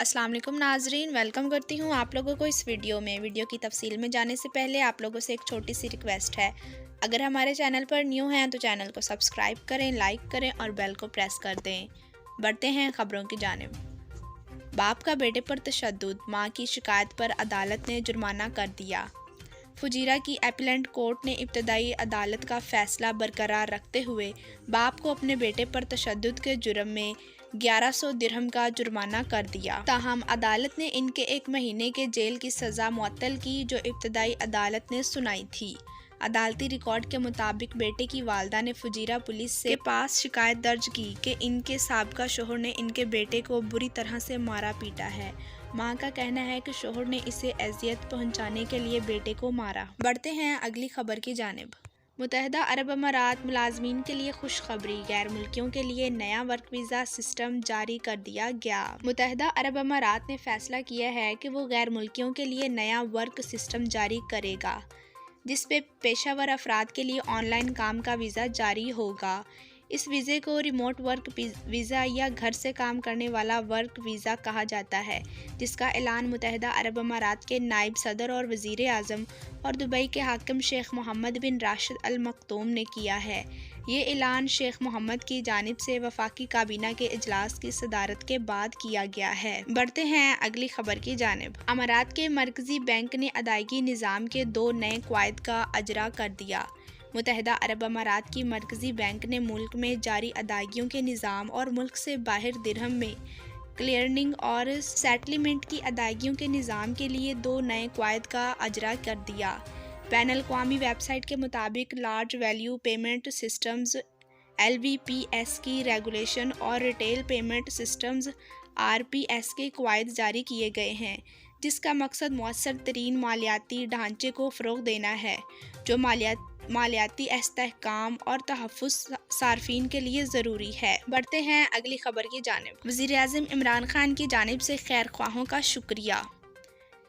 السلام علیکم ناظرین، ویلکم کرتی ہوں آپ لوگوں کو اس ویڈیو کی تفصیل میں جانے سے پہلے آپ لوگوں سے ایک چھوٹی سی ریکویسٹ ہے۔ اگر ہمارے چینل پر نیو ہیں تو چینل کو سبسکرائب کریں، لائک کریں اور بیل کو پریس کر دیں۔ بڑھتے ہیں خبروں کی جانب۔ باپ کا بیٹے پر تشدد، ماں کی شکایت پر عدالت نے جرمانہ کر دیا۔ فجیرہ کی اپیلنٹ کورٹ نے ابتدائی عدالت کا فیصلہ برقرار رکھتے ہوئے باپ کو اپنے بیٹے پر تشدد کے جرم میں 1100 درہم کا جرمانہ کر دیا۔ تاہم عدالت نے ان کے 1 مہینے کے جیل کی سزا معطل کی، جو ابتدائی عدالت نے سنائی تھی۔ عدالتی ریکارڈ کے مطابق بیٹے کی والدہ نے فجیرہ پولیس کے پاس شکایت درج کی کہ ان کے سابقہ شوہر نے ان کے بیٹے کو بری طرح سے مارا پیٹا ہے۔ ماں کا کہنا ہے کہ شوہر نے اسے اذیت پہنچانے کے لیے بیٹے کو مارا۔ بڑھتے ہیں اگلی خبر کی جانب۔ متحدہ عرب امارات ملازمین کے لیے خوشخبری، غیر ملکیوں کے لیے نیا ورک ویزا سسٹم جاری کر دیا گیا۔ متحدہ عرب امارات نے فیصلہ کیا ہے کہ وہ غیر ملکیوں کے لیے نیا ورک سسٹم جاری کرے گا، جس پہ پیشہ ور افراد کے لیے آن لائن کام کا ویزا جاری ہوگا۔ اس ویزے کو ریموٹ ورک ویزا یا گھر سے کام کرنے والا ورک ویزا کہا جاتا ہے، جس کا اعلان متحدہ عرب امارات کے نائب صدر اور وزیر اعظم اور دبئی کے حاکم شیخ محمد بن راشد ال مکتوم نے کیا ہے۔ یہ اعلان شیخ محمد کی جانب سے وفاقی کابینہ کے اجلاس کی صدارت کے بعد کیا گیا ہے۔ بڑھتے ہیں اگلی خبر کی جانب۔ امارات کے مرکزی بینک نے ادائیگی نظام کے 2 نئے قواعد کا اجرا کر دیا۔ متحدہ عرب امارات کی مرکزی بینک نے ملک میں جاری ادائیگیوں کے نظام اور ملک سے باہر درہم میں کلیئرنگ اور سیٹلمنٹ کی ادائیگیوں کے نظام کے لیے 2 نئے قواعد کا اجرا کر دیا۔ بین الاقوامی ویب سائٹ کے مطابق large value payment systems LVPS کی ریگولیشن اور ریٹیل پیمنٹ سسٹمز RPS کے قواعد جاری کیے گئے ہیں، جس کا مقصد مؤثر ترین مالیاتی ڈھانچے کو فروغ دینا ہے، جو مالیاتی استحکام اور تحفظ صارفین کے لیے ضروری ہے۔ بڑھتے ہیں اگلی خبر کی جانب۔ وزیر اعظم عمران خان کی جانب سے خیر خواہوں کا شکریہ۔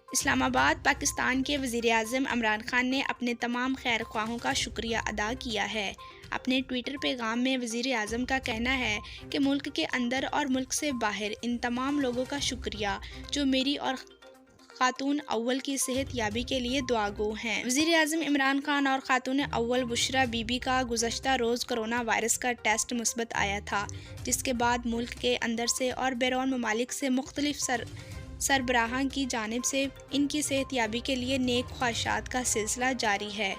اسلام آباد، پاکستان کے وزیر اعظم عمران خان نے اپنے تمام خیر خواہوں کا شکریہ ادا کیا ہے۔ اپنے ٹویٹر پیغام میں وزیر اعظم کا کہنا ہے کہ ملک کے اندر اور ملک سے باہر ان تمام لوگوں کا شکریہ جو میری اور خاتون اول کی صحت یابی کے لیے دعا گو ہیں۔ وزیر اعظم عمران خان اور خاتون اول بشریٰ بی بی کا گزشتہ روز کورونا وائرس کا ٹیسٹ مثبت آیا تھا، جس کے بعد ملک کے اندر سے اور بیرون ممالک سے مختلف سربراہان کی جانب سے ان کی صحت یابی کے لیے نیک خواہشات کا سلسلہ جاری ہے۔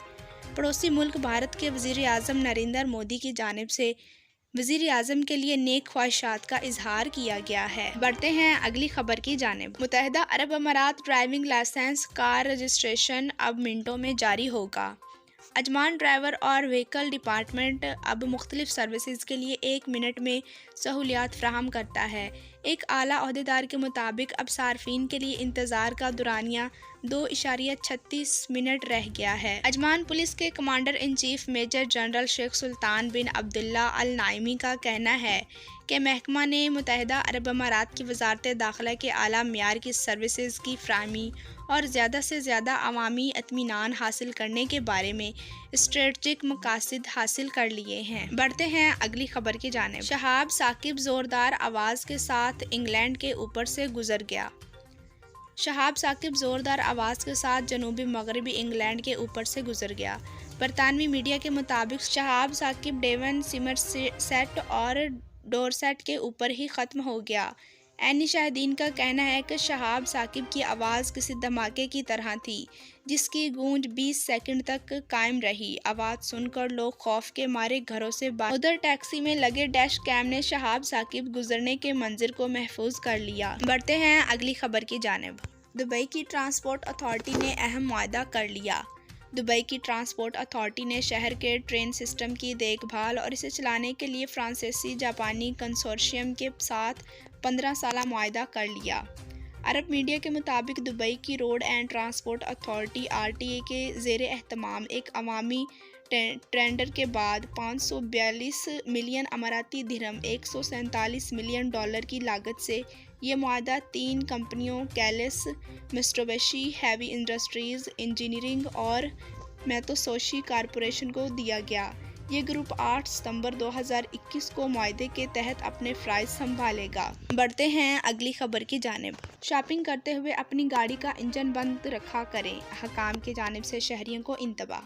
پڑوسی ملک بھارت کے وزیر اعظم نریندر مودی کی جانب سے وزیر اعظم کے لیے نیک خواہشات کا اظہار کیا گیا ہے۔ بڑھتے ہیں اگلی خبر کی جانب۔ متحدہ عرب امارات ڈرائیونگ لائسنس کار رجسٹریشن اب منٹوں میں جاری ہوگا۔ اجمان ڈرائیور اور وہیکل ڈپارٹمنٹ اب مختلف سروسز کے لیے 1 منٹ میں سہولیات فراہم کرتا ہے۔ ایک اعلیٰ عہدیدار کے مطابق اب صارفین کے لیے انتظار کا دورانیہ 2.36 منٹ رہ گیا ہے۔ اجمان پولیس کے commander in chief major general شیخ سلطان بن عبداللہ ال نائمی کا کہنا ہے کہ محکمہ نے متحدہ عرب امارات کی وزارت داخلہ کے اعلیٰ معیار کی سروسز کی فراہمی اور زیادہ سے زیادہ عوامی اطمینان حاصل کرنے کے بارے میں اسٹریٹجک مقاصد حاصل کر لیے ہیں۔ بڑھتے ہیں اگلی خبر کی جانب۔ شہاب ثاقب زوردار آواز کے ساتھ انگلینڈ کے اوپر سے گزر گیا۔ شہاب ثاقب زوردار آواز کے ساتھ جنوبی مغربی انگلینڈ کے اوپر سے گزر گیا۔ برطانوی میڈیا کے مطابق شہاب ثاقب ڈیون سمرسیٹ اور ڈورسیٹ کے اوپر ہی ختم ہو گیا۔ عینی شاہدین کا کہنا ہے کہ شہاب ثاقب کی آواز کسی دھماکے کی طرح تھی، جس کی گونج 20 سیکنڈ تک قائم رہی۔ آواز سن کر لوگ خوف کے مارے گھروں سے باہر۔ ادھر ٹیکسی میں لگے ڈیش کیم نے شہاب ثاقب گزرنے کے منظر کو محفوظ کر لیا۔ بڑھتے ہیں اگلی خبر کی جانب۔ دبئی کی ٹرانسپورٹ اتھارٹی نے اہم معاہدہ کر لیا۔ دبئی کی ٹرانسپورٹ اتھارٹی نے شہر کے ٹرین سسٹم کی دیکھ بھال اور اسے چلانے کے لیے فرانسیسی جاپانی کنسورشیم کے ساتھ 15 سالہ معاہدہ کر لیا۔ عرب میڈیا کے مطابق دبئی کی road and transport authority RTA کے زیر اہتمام ایک عوامی ٹینڈر کے بعد 542 ملین اماراتی درہم $147 ملین کی لاگت سے یہ معاہدہ 3 کمپنیوں کیلس، مٹسوبشی ہیوی انڈسٹریز انجینئرنگ اور میتسوشی کارپوریشن کو دیا گیا۔ یہ گروپ 8 ستمبر 2021 کو معاہدے کے تحت اپنے فرائض سنبھالے گا۔ بڑھتے ہیں اگلی خبر کی جانب۔ شاپنگ کرتے ہوئے اپنی گاڑی کا انجن بند رکھا کریں، حکام کی جانب سے شہریوں کو انتباہ۔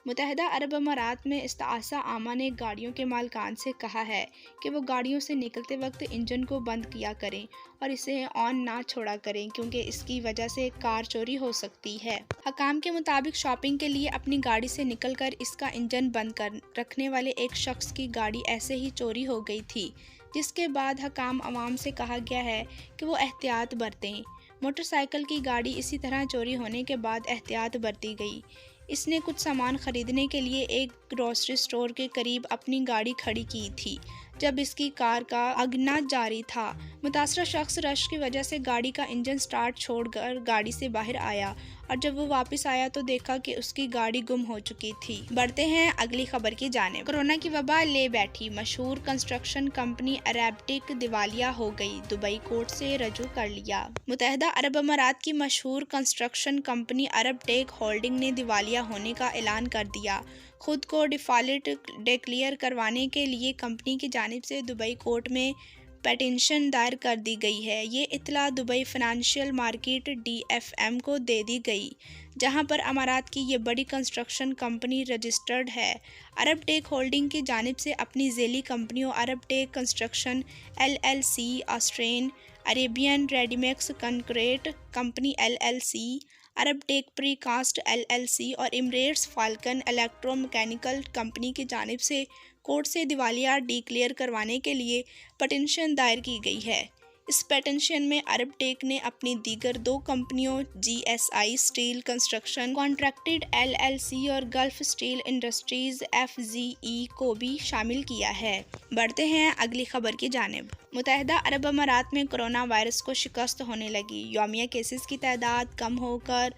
متحدہ عرب امارات میں استعاصہ عامہ نے گاڑیوں کے مالکان سے کہا ہے کہ وہ گاڑیوں سے نکلتے وقت انجن کو بند کیا کریں اور اسے آن نہ چھوڑا کریں کیونکہ اس کی وجہ سے کار چوری ہو سکتی ہے۔ حکام کے مطابق شاپنگ کے لیے اپنی گاڑی سے نکل کر اس کا انجن بند کر رکھنے والے ایک شخص کی گاڑی ایسے ہی چوری ہو گئی تھی، جس کے بعد حکام عوام سے کہا گیا ہے کہ وہ احتیاط برتیں۔ موٹر سائیکل کی گاڑی اسی طرح چوری ہونے کے بعد احتیاط برتی گئی۔ اس نے کچھ سامان خریدنے کے لیے ایک گروسری سٹور کے قریب اپنی گاڑی کھڑی کی تھی جب اس کی کار کا اگنا جاری تھا۔ متاثرہ شخص رش کی وجہ سے گاڑی کا انجن سٹارٹ چھوڑ کر گاڑی سے باہر آیا اور جب وہ واپس آیا تو دیکھا کہ اس کی گاڑی گم ہو چکی تھی۔ بڑھتے ہیں اگلی خبر کی جانب۔ کورونا کی وبا لے بیٹھی مشہور کنسٹرکشن کمپنی عرب ٹیک دیوالیہ ہو گئی، دبئی کورٹ سے رجوع کر لیا۔ متحدہ عرب امارات کی مشہور کنسٹرکشن کمپنی عرب ٹیک ہولڈنگ نے دیوالیہ ہونے کا اعلان کر دیا۔ خود کو ڈیفالٹ ڈکلیئر کروانے کے لیے کمپنی کی جانب سے دبئی کورٹ میں پٹیشن دائر کر دی گئی ہے۔ یہ اطلاع دبئی فنانشل مارکیٹ DFM کو دے دی گئی، جہاں پر امارات کی یہ بڑی کنسٹرکشن کمپنی رجسٹرڈ ہے۔ عرب ٹیک ہولڈنگ کی جانب سے اپنی ذیلی کمپنیوں Arabtec construction LLC، Austrian Arabian ready mix concrete company LLC، Arabtec precast LLC اور Emirates falcon electro mechanical company کی جانب سے کورٹ سے دیوالیہ ڈکلیئر کروانے کے لیے پٹیشن دائر کی گئی ہے۔ اس پٹیشن میں عرب ٹیک نے اپنی دیگر 2 کمپنیوں GSI steel construction contracted LLC اور گلف اسٹیل انڈسٹریز FZE کو بھی شامل کیا ہے۔ بڑھتے ہیں اگلی خبر کی جانب۔ متحدہ عرب امارات میں کرونا وائرس کو شکست ہونے لگی، یومیہ کیسز کی تعداد کم ہو کر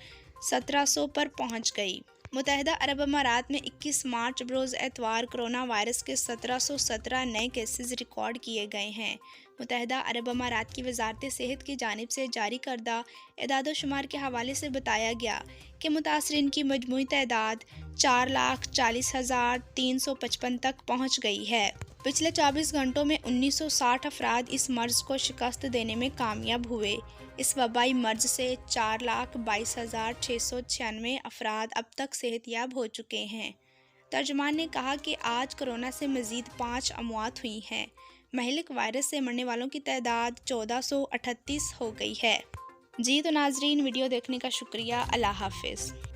1700 پر پہنچ گئی۔ متحدہ عرب امارات میں 21 مارچ بروز اتوار کرونا وائرس کے 1717 نئے کیسز ریکارڈ کیے گئے ہیں۔ متحدہ عرب امارات کی وزارت صحت کی جانب سے جاری کردہ اعداد و شمار کے حوالے سے بتایا گیا کہ متاثرین کی مجموعی تعداد 4,40,355 تک پہنچ گئی ہے۔ پچھلے 24 گھنٹوں میں 1960 افراد اس مرض کو شکست دینے میں کامیاب ہوئے۔ اس وبائی مرض سے 4,22,696 افراد اب تک صحت یاب ہو چکے ہیں۔ ترجمان نے کہا کہ آج کورونا سے مزید 5 اموات ہوئی ہیں۔ مہلک وائرس سے مرنے والوں کی تعداد 1438 ہو گئی ہے۔ جی تو ناظرین، ویڈیو دیکھنے کا شکریہ۔ اللہ حافظ۔